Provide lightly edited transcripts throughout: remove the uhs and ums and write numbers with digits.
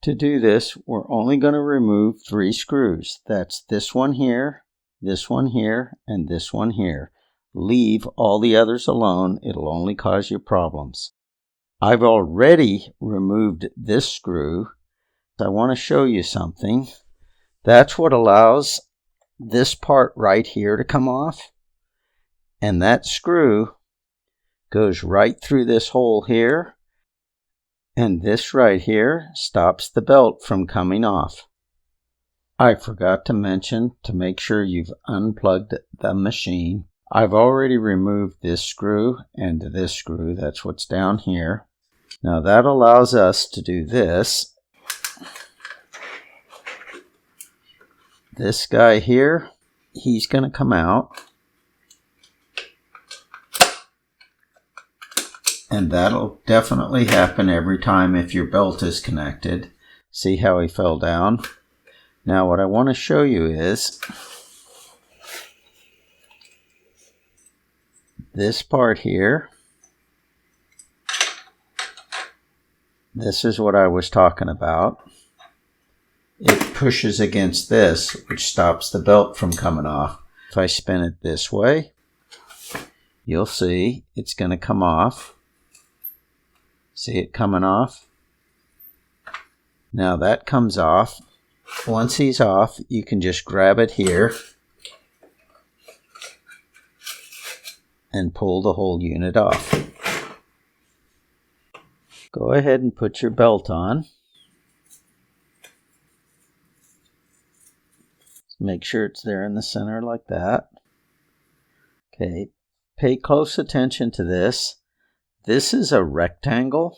To do this, we're only going to remove 3 screws. That's this one here, and this one here. Leave all the others alone. It'll only cause you problems. I've already removed this screw. I want to show you something. That's what allows this part right here to come off. And that screw goes right through this hole here. And this right here stops the belt from coming off. I forgot to mention to make sure you've unplugged the machine. I've already removed this screw and this screw. That's what's down here. Now that allows us to do this. This guy here, he's going to come out. And that'll definitely happen every time if your belt is connected. See how he fell down? Now what I want to show you is this part here. This is what I was talking about. It pushes against this, which stops the belt from coming off. If I spin it this way, you'll see it's going to come off. See it coming off? Now that comes off. Once he's off, you can just grab it here and pull the whole unit off. Go ahead and put your belt on. Make sure it's there in the center like that. Okay, pay close attention to this. This is a rectangle,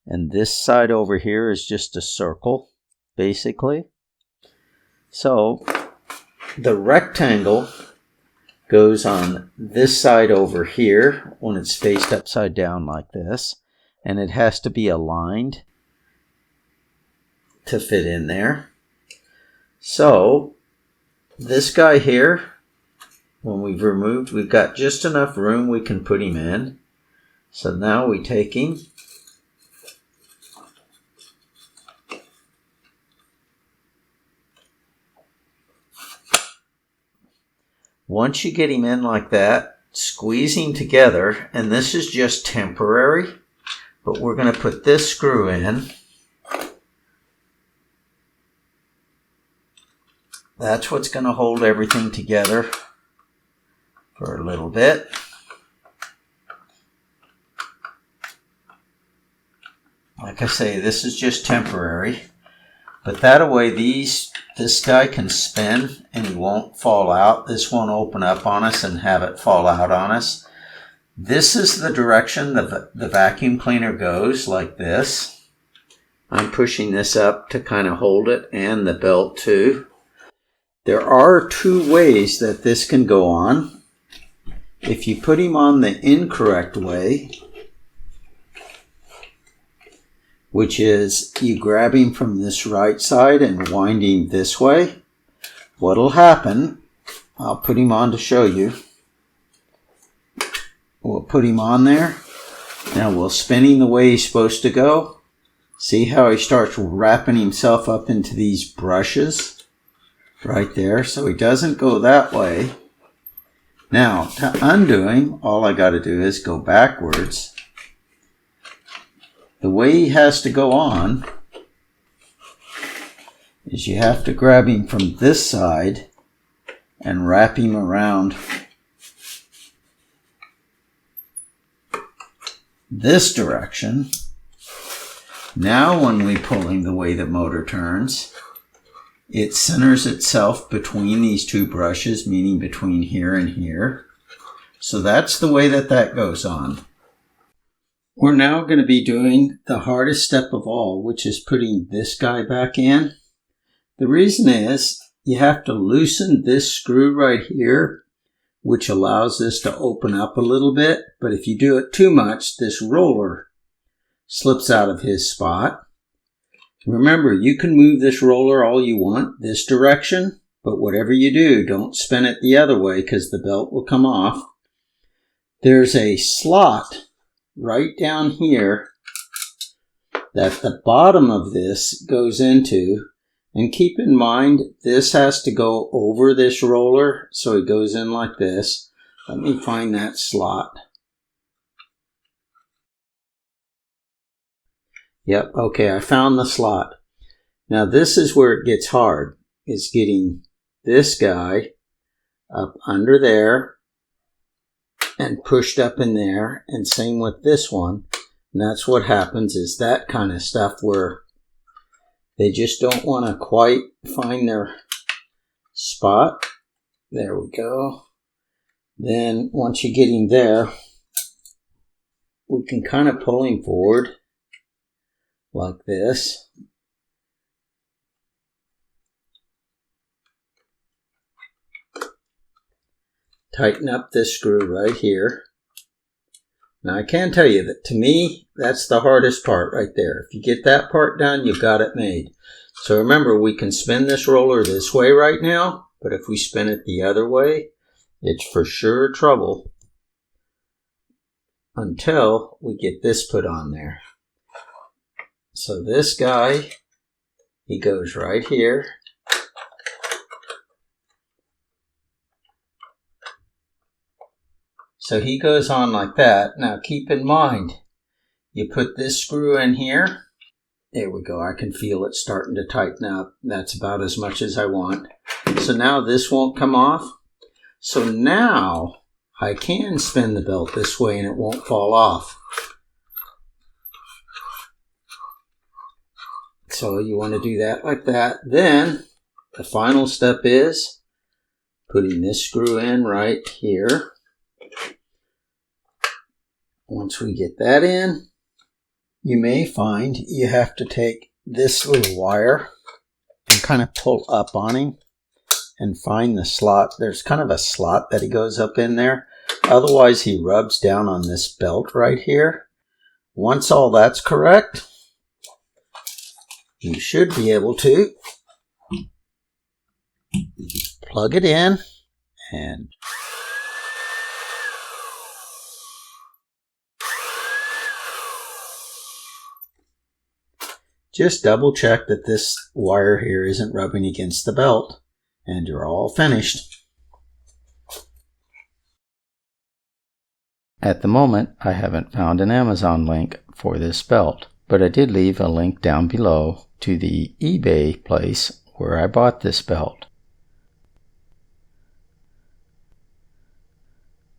and this side over here is just a circle, basically. So the rectangle goes on this side over here when it's faced upside down like this, and it has to be aligned to fit in there. So this guy here, when we've got just enough room we can put him in. So now we take him, once you get him in like that, squeeze him together, and this is just temporary, but we're going to put this screw in. That's what's going to hold everything together for a little bit. Like I say, this is just temporary, but that way this guy can spin and he won't fall out. This won't open up on us and have it fall out on us. This is the direction the vacuum cleaner goes, like this. I'm pushing this up to kind of hold it, and the belt too. There are 2 ways that this can go on. If you put him on the incorrect way, which is you grab him from this right side and wind him this way, what'll happen, I'll put him on to show you. We'll put him on there. Now we'll spin him the way he's supposed to go. See how he starts wrapping himself up into these brushes right there, so he doesn't go that way. Now to undo him, all I got to do is go backwards. The way he has to go on is you have to grab him from this side and wrap him around this direction. Now when we pull him the way the motor turns, it centers itself between these 2 brushes, meaning between here and here. So that's the way that goes on. We're now going to be doing the hardest step of all, which is putting this guy back in. The reason is you have to loosen this screw right here, which allows this to open up a little bit. But if you do it too much, this roller slips out of his spot. Remember, you can move this roller all you want this direction, but whatever you do, don't spin it the other way because the belt will come off. There's a slot right down here that the bottom of this goes into. And keep in mind, this has to go over this roller, so it goes in like this. Let me find that slot. Yep, okay, I found the slot. Now this is where it gets hard, is getting this guy up under there and pushed up in there, and same with this one. And that's what happens, is that kind of stuff where they just don't want to quite find their spot. There we go. Then once you get him there, we can kind of pull him forward like this. Tighten up this screw right here. Now I can tell you that to me, that's the hardest part right there. If you get that part done, you've got it made. So remember, we can spin this roller this way right now, but if we spin it the other way, it's for sure trouble until we get this put on there. So this guy, he goes right here. So he goes on like that. Now keep in mind, you put this screw in here. There we go. I can feel it starting to tighten up. That's about as much as I want. So now this won't come off. So now I can spin the belt this way and it won't fall off. So you want to do that like that. Then the final step is putting this screw in right here. Once we get that in, you may find you have to take this little wire and kind of pull up on him and find the slot. There's kind of a slot that he goes up in there. Otherwise, he rubs down on this belt right here. Once all that's correct, you should be able to plug it in and just double check that this wire here isn't rubbing against the belt, and you're all finished. At the moment, I haven't found an Amazon link for this belt, but I did leave a link down below to the eBay place where I bought this belt.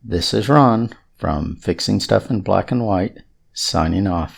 This is Ron from Fixing Stuff in Black and White, signing off.